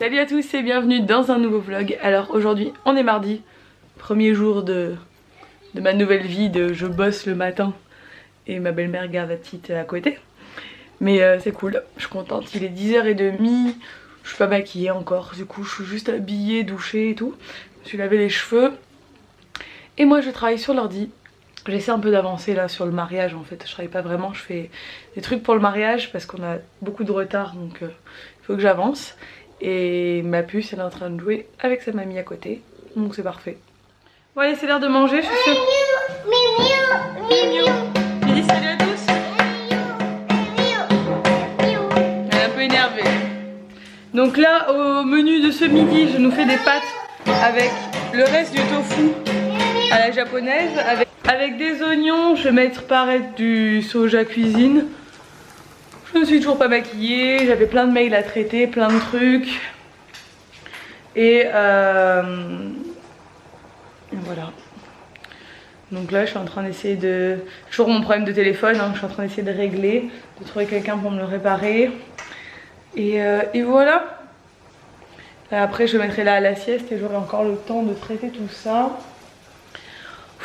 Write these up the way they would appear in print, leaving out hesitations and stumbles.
Salut à tous et bienvenue dans un nouveau vlog. Alors aujourd'hui on est mardi, premier jour de ma nouvelle vie de je bosse le matin et ma belle-mère garde la petite à côté. Mais c'est cool, je suis contente, il est 10h30, je suis pas maquillée encore, du coup je suis juste habillée, douchée et tout. Je me suis lavé les cheveux et moi je travaille sur l'ordi. J'essaie un peu d'avancer là sur le mariage en fait, je travaille pas vraiment, je fais des trucs pour le mariage parce qu'on a beaucoup de retard donc il faut que j'avance. Et ma puce elle est en train de jouer avec sa mamie à côté, donc c'est parfait. Bon allez c'est l'heure de manger, je suis sûre. Tu dis salut à tous. Elle est un peu énervée. Donc là au menu de ce midi je nous fais des pâtes avec le reste du tofu à la japonaise avec des oignons. Je vais mettre pareil du soja cuisine. Je me suis toujours pas maquillée, j'avais plein de mails à traiter, plein de trucs. Et voilà. Donc là je suis en train d'essayer de... Toujours mon problème de téléphone, hein, je suis en train d'essayer de régler, de trouver quelqu'un pour me le réparer. Et voilà. Après je mettrai là à la sieste et j'aurai encore le temps de traiter tout ça.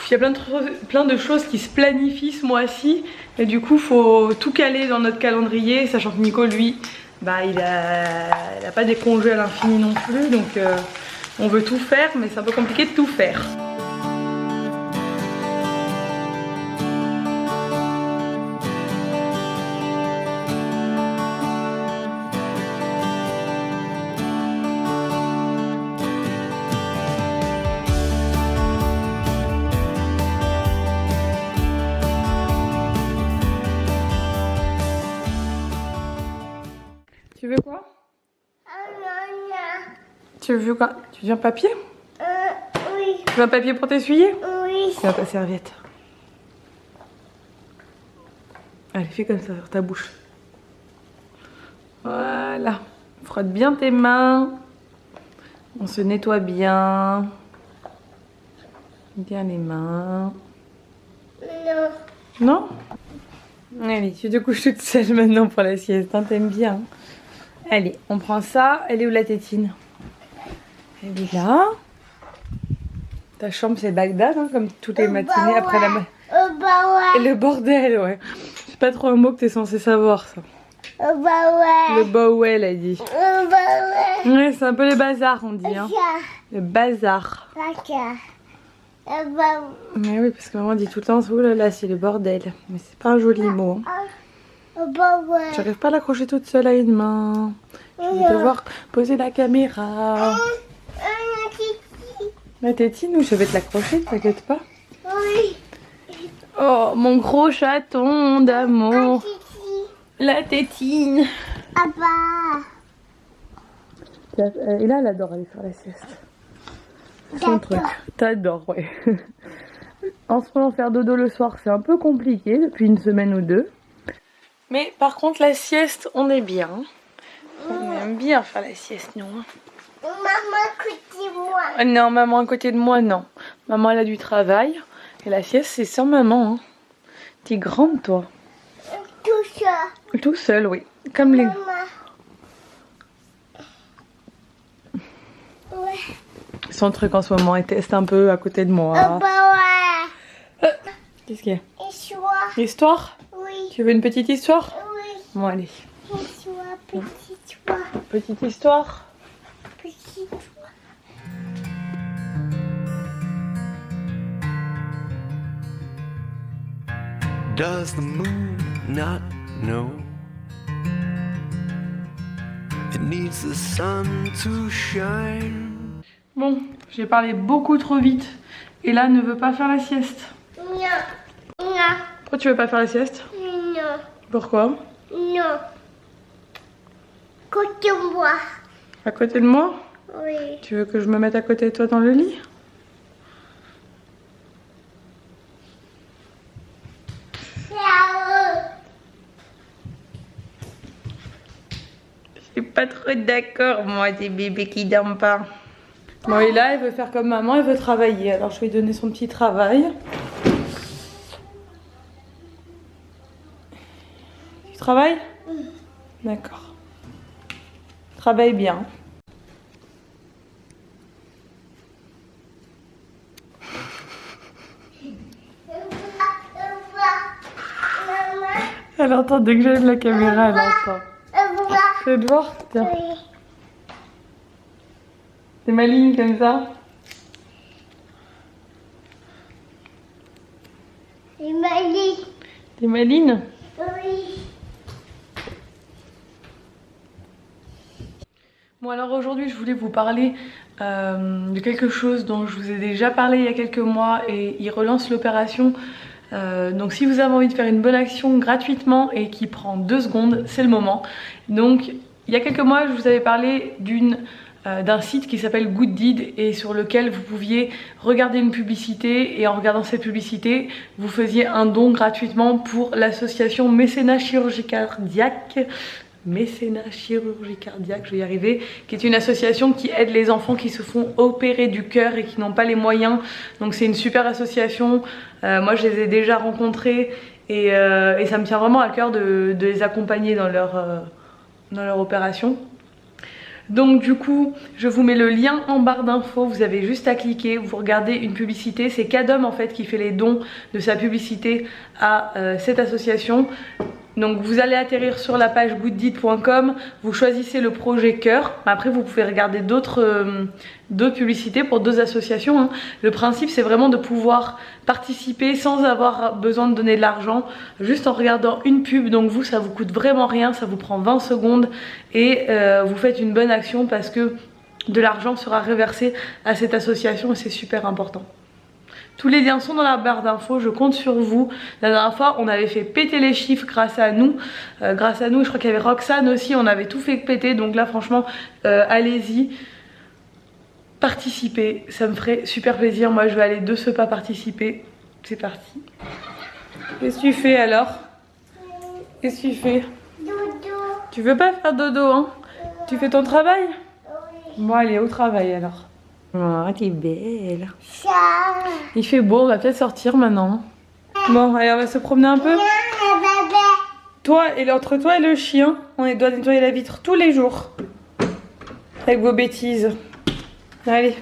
Il y a plein de choses qui se planifient ce mois-ci. Et du coup faut tout caler dans notre calendrier. Sachant que Nico lui, bah, il a pas des congés à l'infini non plus. Donc on veut tout faire mais c'est un peu compliqué de tout faire. Tu veux quoi? Tu veux quoi? Tu veux un papier? Oui. Tu veux un papier pour t'essuyer? Oui. Tiens ta serviette. Allez, fais comme ça sur ta bouche. Voilà. Frotte bien tes mains. On se nettoie bien. Bien les mains. Non. Non? Allez, tu te couches toute seule maintenant pour la sieste, hein, t'aimes bien. Allez, on prend ça. Elle est où la tétine? Elle est là. Ta chambre c'est Bagdad, hein, comme toutes les matinées après la... ouais. Le bordel, ouais. C'est pas trop un mot que t'es censé savoir, ça. Ouais. Le bordel, elle dit. Ouais. Ouais, c'est un peu le bazar, on dit, hein. Le bazar. Mais oui, parce que maman dit tout le temps, oh là là, c'est le bordel. Mais c'est pas un joli mot. Hein. J'arrive pas à l'accrocher toute seule à une main. Je vais devoir poser la caméra. La tétine, ou je vais te l'accrocher, t'inquiète pas. Oui. Oh, mon gros chaton d'amour. La tétine. Papa. Et là, elle adore aller faire la sieste. C'est son truc. T'adores, ouais. En ce moment, faire dodo le soir, c'est un peu compliqué depuis une semaine ou deux. Mais par contre, la sieste, on est bien. On aime bien faire la sieste, nous. Hein. Maman, côté moi. Non, maman à côté de moi, non. Maman, elle a du travail. Et la sieste, c'est sans maman. Hein. T'es grande, toi. Tout ça. Tout seul, oui. Comme les... Maman. Ouais. Son truc en ce moment, elle teste un peu à côté de moi. Ouais. Qu'est-ce qu'il y a? Histoire. Histoire? Oui. Tu veux une petite histoire? Oui. Bon, allez. Histoire, petite histoire. Petite histoire? Petite histoire. Does the moon not know it needs the sun to shine? Bon, j'ai parlé beaucoup trop vite. Et là, ne veut pas faire la sieste. Non. Non. Pourquoi tu veux pas faire la sieste? Non. Pourquoi? Non. Côté moi. À côté de moi? Oui. Tu veux que je me mette à côté de toi dans le lit? Je suis pas trop d'accord, moi, des bébés qui dorment pas. Bon, et là, elle veut faire comme maman, elle veut travailler. Alors, je vais lui donner son petit travail. Tu travailles? D'accord. Travaille bien. Elle entend dès que j'aime la caméra, elle entend. Tu veux te voir? Tiens. Oui. T'es maligne comme ça? C'est Mali. T'es maligne? Oui. Bon alors aujourd'hui je voulais vous parler de quelque chose dont je vous ai déjà parlé il y a quelques mois et il relance l'opération. Donc si vous avez envie de faire une bonne action gratuitement et qui prend 2 secondes, c'est le moment. Donc il y a quelques mois je vous avais parlé d'un site qui s'appelle Good Deed et sur lequel vous pouviez regarder une publicité et en regardant cette publicité vous faisiez un don gratuitement pour l'association Mécénat Chirurgie Cardiaque. Mécénat Chirurgie Cardiaque, je vais y arriver, qui est une association qui aide les enfants qui se font opérer du cœur et qui n'ont pas les moyens. Donc c'est une super association. Moi je les ai déjà rencontrés et ça me tient vraiment à cœur de les accompagner dans leur opération. Donc du coup je vous mets le lien en barre d'infos, vous avez juste à cliquer, vous regardez une publicité, c'est Cadom en fait qui fait les dons de sa publicité à cette association. Donc vous allez atterrir sur la page gooddeed.com, vous choisissez le projet cœur, après vous pouvez regarder d'autres publicités pour 2 associations. Hein. Le principe c'est vraiment de pouvoir participer sans avoir besoin de donner de l'argent, juste en regardant une pub, donc vous ça vous coûte vraiment rien, ça vous prend 20 secondes et vous faites une bonne action parce que de l'argent sera reversé à cette association et c'est super important. Tous les liens sont dans la barre d'infos, je compte sur vous. La dernière fois, on avait fait péter les chiffres grâce à nous. Je crois qu'il y avait Roxane aussi, on avait tout fait péter. Donc là, franchement, allez-y, participez. Ça me ferait super plaisir. Moi, je vais aller de ce pas participer. C'est parti. Qu'est-ce que tu fais alors? Qu'est-ce que tu fais? Dodo. Tu veux pas faire dodo, hein? Tu fais ton travail? Oui. Bon, allez, au travail alors. Oh, t'es belle. Ça. Il fait beau, on va peut-être sortir maintenant. Bon, allez, on va se promener un peu. Toi, et entre toi et le chien, on doit nettoyer la vitre tous les jours. Avec vos bêtises. Allez.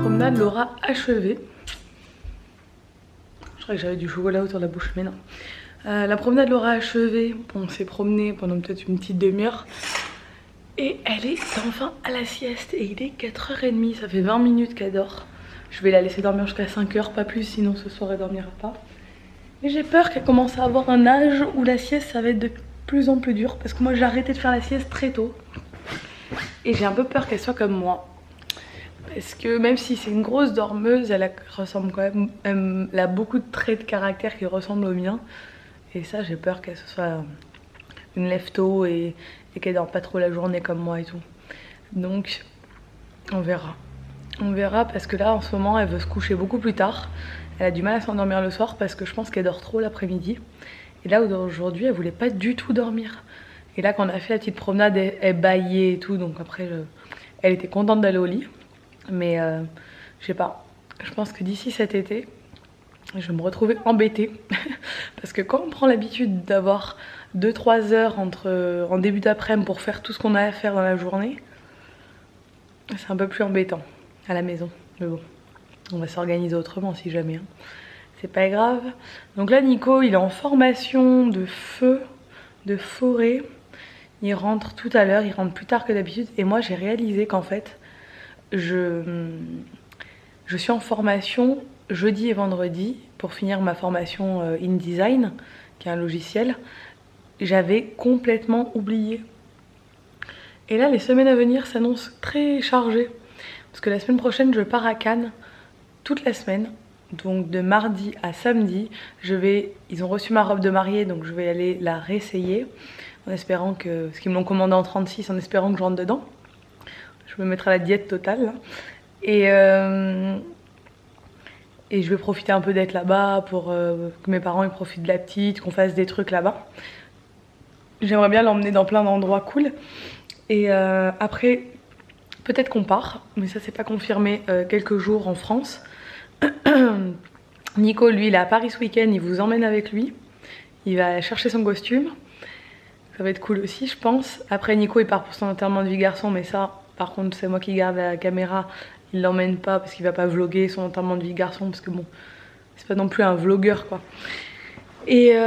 Promenade l'aura achevée. Je crois que j'avais du chocolat autour de la bouche, mais non. La promenade l'aura achevée. On s'est promené pendant peut-être une petite demi-heure. Et elle est enfin à la sieste. Et il est 4h30, ça fait 20 minutes qu'elle dort. Je vais la laisser dormir jusqu'à 5h, pas plus, sinon ce soir elle dormira pas. Mais j'ai peur qu'elle commence à avoir un âge où la sieste ça va être de plus en plus dur. Parce que moi j'ai arrêté de faire la sieste très tôt. Et j'ai un peu peur qu'elle soit comme moi. Parce que même si c'est une grosse dormeuse, ressemble quand même, elle a beaucoup de traits de caractère qui ressemblent aux miens. Et ça, j'ai peur qu'elle soit une lève-tôt et qu'elle dort pas trop la journée comme moi et tout. Donc, on verra. On verra parce que là, en ce moment, elle veut se coucher beaucoup plus tard. Elle a du mal à s'endormir le soir parce que je pense qu'elle dort trop l'après-midi. Et là, aujourd'hui, elle voulait pas du tout dormir. Et là, quand on a fait la petite promenade, elle bâillait et tout. Donc après, elle était contente d'aller au lit. Mais je sais pas, je pense que d'ici cet été, je vais me retrouver embêtée. Parce que quand on prend l'habitude d'avoir 2-3 heures en début d'après-midi pour faire tout ce qu'on a à faire dans la journée, c'est un peu plus embêtant à la maison. Mais bon, on va s'organiser autrement si jamais. Hein. C'est pas grave. Donc là, Nico, il est en formation de feu, de forêt. Il rentre tout à l'heure, il rentre plus tard que d'habitude. Et moi, j'ai réalisé qu'en fait, je suis en formation jeudi et vendredi pour finir ma formation InDesign, qui est un logiciel. J'avais complètement oublié. Et là, les semaines à venir s'annoncent très chargées. Parce que la semaine prochaine, je pars à Cannes toute la semaine. Donc de mardi à samedi, ils ont reçu ma robe de mariée, donc je vais aller la réessayer. En espérant que, parce qu'ils me l'ont commandé en 36, en espérant que je rentre dedans. Je me mettrai à la diète totale. Là. Et je vais profiter un peu d'être là-bas pour que mes parents ils profitent de la petite, qu'on fasse des trucs là-bas. J'aimerais bien l'emmener dans plein d'endroits cool. Et après, peut-être qu'on part, mais ça c'est pas confirmé, quelques jours en France. Nico, lui, il est à Paris ce week-end, il vous emmène avec lui. Il va chercher son costume. Ça va être cool aussi, je pense. Après, Nico, il part pour son enterrement de vie garçon, mais ça, par contre, c'est moi qui garde la caméra. Il l'emmène pas parce qu'il va pas vlogger son enterrement de vie garçon, parce que bon, c'est pas non plus un vlogueur quoi. Et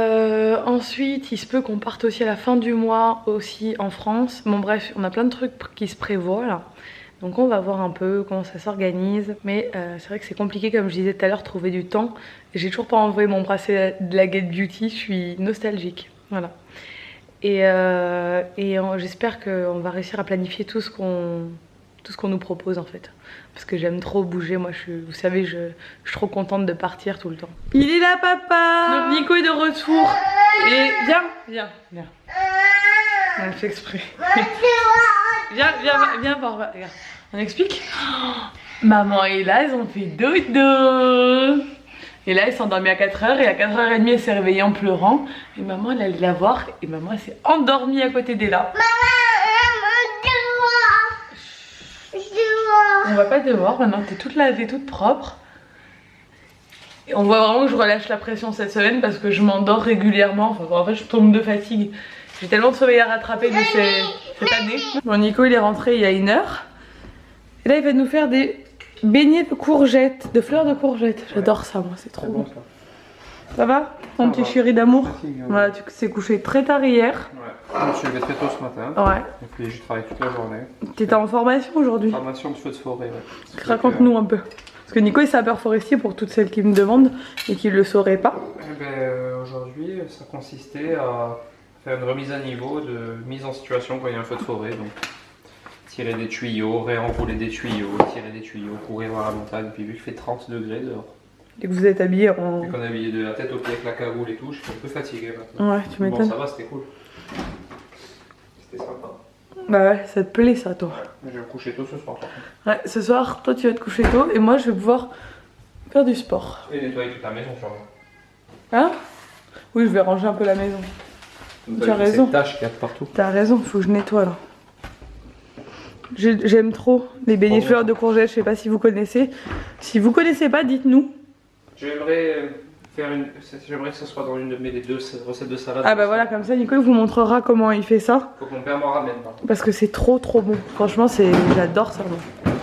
ensuite, il se peut qu'on parte aussi à la fin du mois aussi en France. Bon bref, on a plein de trucs qui se prévoient là. Donc on va voir un peu comment ça s'organise. Mais c'est vrai que c'est compliqué, comme je disais tout à l'heure, trouver du temps. J'ai toujours pas envoyé mon bracelet de la Get Beauty, je suis nostalgique. Voilà. Et j'espère qu'on va réussir à planifier tout ce qu'on nous propose en fait. Parce que j'aime trop bouger, moi vous savez, je suis trop contente de partir tout le temps. Il est là papa. Donc Nico est de retour. Et viens. On fait exprès. viens voir, regarde. On explique. Maman et là, ils ont fait dodo. Et là, elle s'est endormie à 4h et à 4h30, elle s'est réveillée en pleurant. Et maman, elle allait la voir et maman, elle s'est endormie à côté d'Ella. On va pas te voir maintenant, t'es toute lavée, toute propre. Et on voit vraiment que je relâche la pression cette semaine parce que je m'endors régulièrement. Enfin, en fait, je tombe de fatigue. J'ai tellement de sommeil à rattraper de cette année. Bon, Nico, il est rentré il y a 1 heure. Et là, il va nous faire des beignets de courgettes, de fleurs de courgettes. J'adore ça, moi, c'est trop bon. Ça va, mon petit chéri d'amour? Voilà, tu t'es couché très tard hier. Ouais, je suis levé très tôt ce matin. Ouais. Et puis je travaille toute la journée. T'étais en formation aujourd'hui? Formation de feu de forêt, ouais. Raconte-nous un peu. Parce que Nico est sapeur forestier pour toutes celles qui me demandent et qui ne le sauraient pas. Eh ben, aujourd'hui, ça consistait à faire une remise à niveau de mise en situation quand il y a un feu de forêt. Donc tirer des tuyaux, réenrouler des tuyaux, tirer des tuyaux, courir dans la montagne. Puis vu qu'il fait 30 degrés dehors. Et que vous êtes habillé en... Vu qu'on est habillé de la tête aux pieds avec la cagoule et tout, je suis un peu fatigué maintenant. Ouais, tu m'étonnes. Bon, ça va, c'était cool. C'était sympa. Bah ouais, ça te plaît ça, toi. Ouais, je vais me coucher tôt ce soir. Ouais, ce soir, toi tu vas te coucher tôt et moi je vais pouvoir faire du sport. Et nettoyer toute la maison, sûrement. Hein? Oui, je vais ranger un peu la maison. Tu as raison. Ces taches qu'il y a de partout. T'as raison, faut que je nettoie là. J'aime trop les beignets de fleurs de courgettes, je sais pas si vous connaissez. Si vous connaissez pas, dites-nous. J'aimerais que ce soit dans une de mes 2 recettes de salade. Ah bah voilà, comme ça Nico vous montrera comment il fait ça. Faut que mon père m'en ramène. Parce que c'est trop bon. Franchement, j'adore ça. Moi.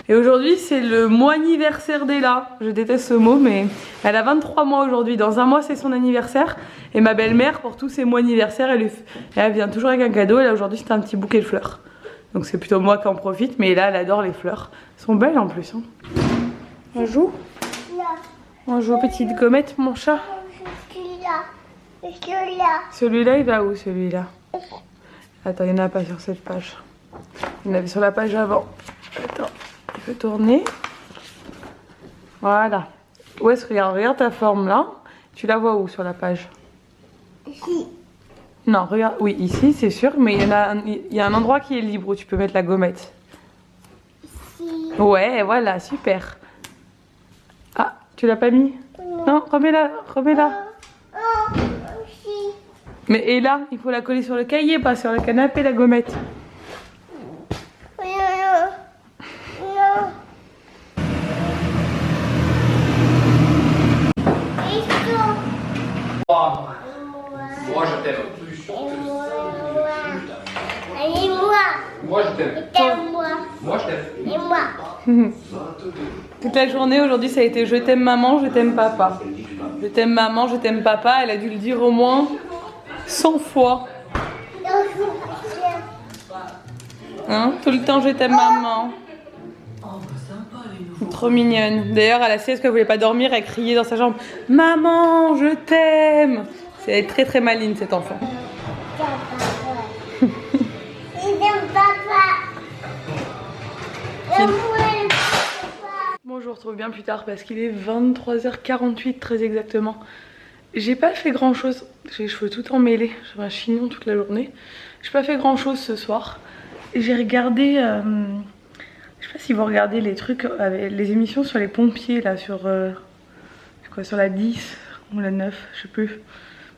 Et aujourd'hui, c'est le mois anniversaire d'Ella. Je déteste ce mot, mais elle a 23 mois aujourd'hui. Dans 1 mois, c'est son anniversaire. Et ma belle-mère, pour tous ses mois anniversaires, elle vient toujours avec un cadeau. Et là, aujourd'hui, c'était un petit bouquet de fleurs. Donc c'est plutôt moi qui en profite. Mais là, elle adore les fleurs. Elles sont belles en plus. Hein. On joue? On joue aux petites gommettes, mon chat. Celui-là, il va où, celui-là? Attends, il n'y en a pas sur cette page. Il y en avait sur la page avant. Attends, il faut tourner. Voilà. Où est-ce que... Regarde ta forme là. Tu la vois où sur la page? Ici. Non, regarde. Oui, ici, c'est sûr. Mais il y a un endroit qui est libre où tu peux mettre la gommette. Ici. Ouais, voilà, super. Ah, tu l'as pas mis? Non, remets-la, remets-la. Ici. Mais et là, il faut la coller sur le cahier, pas sur le canapé, la gommette. Moi je t'aime. Et moi. Moi je t'aime. Et moi. Moi je t'aime. Et moi. Toute la journée aujourd'hui ça a été je t'aime maman, je t'aime papa. Je t'aime maman, je t'aime papa. Elle a dû le dire au moins 100 fois. Hein? Tout le temps je t'aime maman. Trop mignonne. D'ailleurs à la sieste quand elle voulait pas dormir, elle criait dans sa chambre maman je t'aime. C'est très très maligne cette enfant. Bon, je vous retrouve bien plus tard parce qu'il est 23h48 très exactement. J'ai pas fait grand chose, j'ai les cheveux tout emmêlés, j'avais un chignon toute la journée. J'ai pas fait grand chose ce soir. J'ai regardé, je sais pas si vous regardez les trucs, les émissions sur les pompiers là, sur, quoi, sur la 10 ou la 9, je sais plus.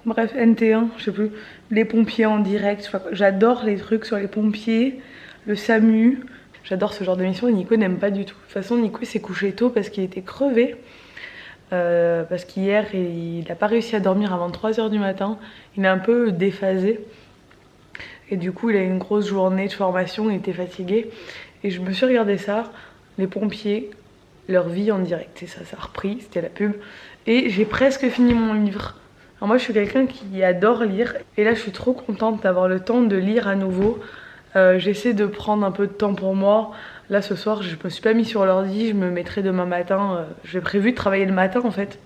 Bref, NT1, je sais plus, les pompiers en direct, j'adore les trucs sur les pompiers, le SAMU, j'adore ce genre d'émission et Nico n'aime pas du tout. De toute façon, Nico s'est couché tôt parce qu'il était crevé, parce qu'hier il n'a pas réussi à dormir avant 3 h du matin, il est un peu déphasé et du coup il a eu une grosse journée de formation, il était fatigué et je me suis regardé ça, les pompiers, leur vie en direct, et ça a repris, c'était la pub et j'ai presque fini mon livre. Alors moi je suis quelqu'un qui adore lire et là je suis trop contente d'avoir le temps de lire à nouveau. J'essaie de prendre un peu de temps pour moi. Là ce soir je me suis pas mis sur l'ordi, je me mettrai demain matin. J'ai prévu de travailler le matin en fait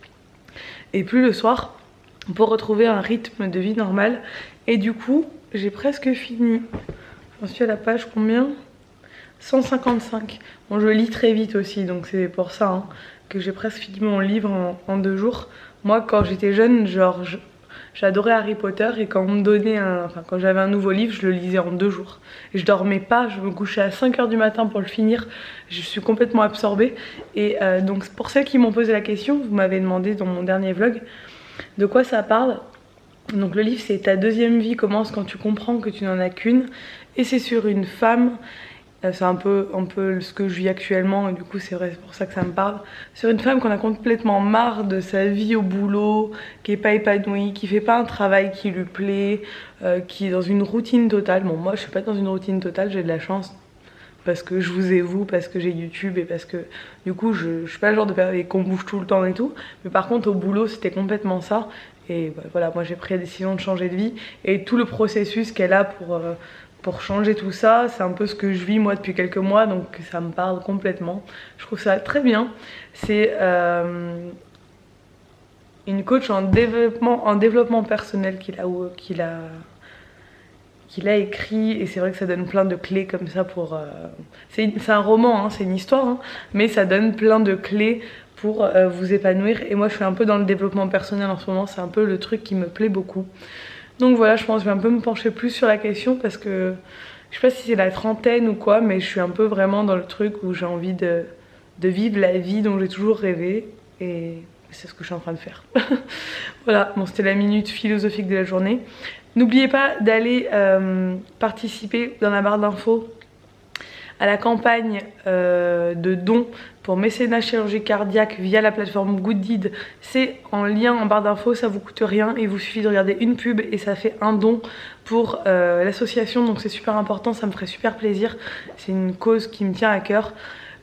et plus le soir pour retrouver un rythme de vie normal. Et du coup j'ai presque fini. J'en suis à la page combien? 155. Bon je lis très vite aussi donc c'est pour ça hein, que j'ai presque fini mon livre en 2 jours. Moi quand j'étais jeune, genre j'adorais Harry Potter et quand on me donnait quand j'avais un nouveau livre, je le lisais en 2 jours. Et je dormais pas, je me couchais à 5 h du matin pour le finir. Je suis complètement absorbée. Et donc pour celles qui m'ont posé la question, vous m'avez demandé dans mon dernier vlog de quoi ça parle. Donc le livre c'est Ta deuxième vie commence quand tu comprends que tu n'en as qu'une. Et c'est sur une femme. C'est un peu ce que je vis actuellement et du coup c'est vrai, c'est pour ça que ça me parle. Sur une femme qu'on a complètement marre de sa vie au boulot, qui est pas épanouie, qui fait pas un travail qui lui plaît, qui est dans une routine totale. Bon moi je suis pas dans une routine totale, j'ai de la chance parce que je vous ai vous, parce que j'ai YouTube et parce que du coup je suis pas le genre de personne qu'on bouge tout le temps et tout. Mais par contre au boulot c'était complètement ça. Et voilà, moi j'ai pris la décision de changer de vie et tout le processus qu'elle a pour changer tout ça, c'est un peu ce que je vis moi depuis quelques mois, donc ça me parle complètement. Je trouve ça très bien. C'est une coach en développement personnel qu'il a écrit, et c'est vrai que ça donne plein de clés comme ça pour... c'est un roman, hein, c'est une histoire, hein, mais ça donne plein de clés pour vous épanouir. Et moi je suis un peu dans le développement personnel en ce moment, c'est un peu le truc qui me plaît beaucoup. Donc voilà, je pense que je vais un peu me pencher plus sur la question parce que je sais pas si c'est la trentaine ou quoi, mais je suis un peu vraiment dans le truc où j'ai envie de vivre la vie dont j'ai toujours rêvé et c'est ce que je suis en train de faire. Voilà, bon c'était la minute philosophique de la journée. N'oubliez pas d'aller participer dans la barre d'infos à la campagne de dons pour mécénat chirurgie cardiaque via la plateforme Gooddeed. C'est en lien en barre d'infos, ça vous coûte rien, il vous suffit de regarder une pub et ça fait un don pour l'association, donc c'est super important, ça me ferait super plaisir, c'est une cause qui me tient à cœur.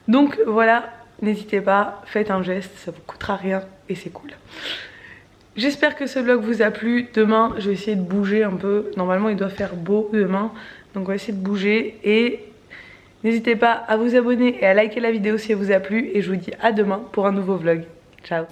Donc voilà, n'hésitez pas, faites un geste, ça vous coûtera rien et c'est cool. J'espère que ce vlog vous a plu. Demain je vais essayer de bouger un peu, normalement il doit faire beau demain, donc on va essayer de bouger et n'hésitez pas à vous abonner et à liker la vidéo si elle vous a plu et je vous dis à demain pour un nouveau vlog. Ciao.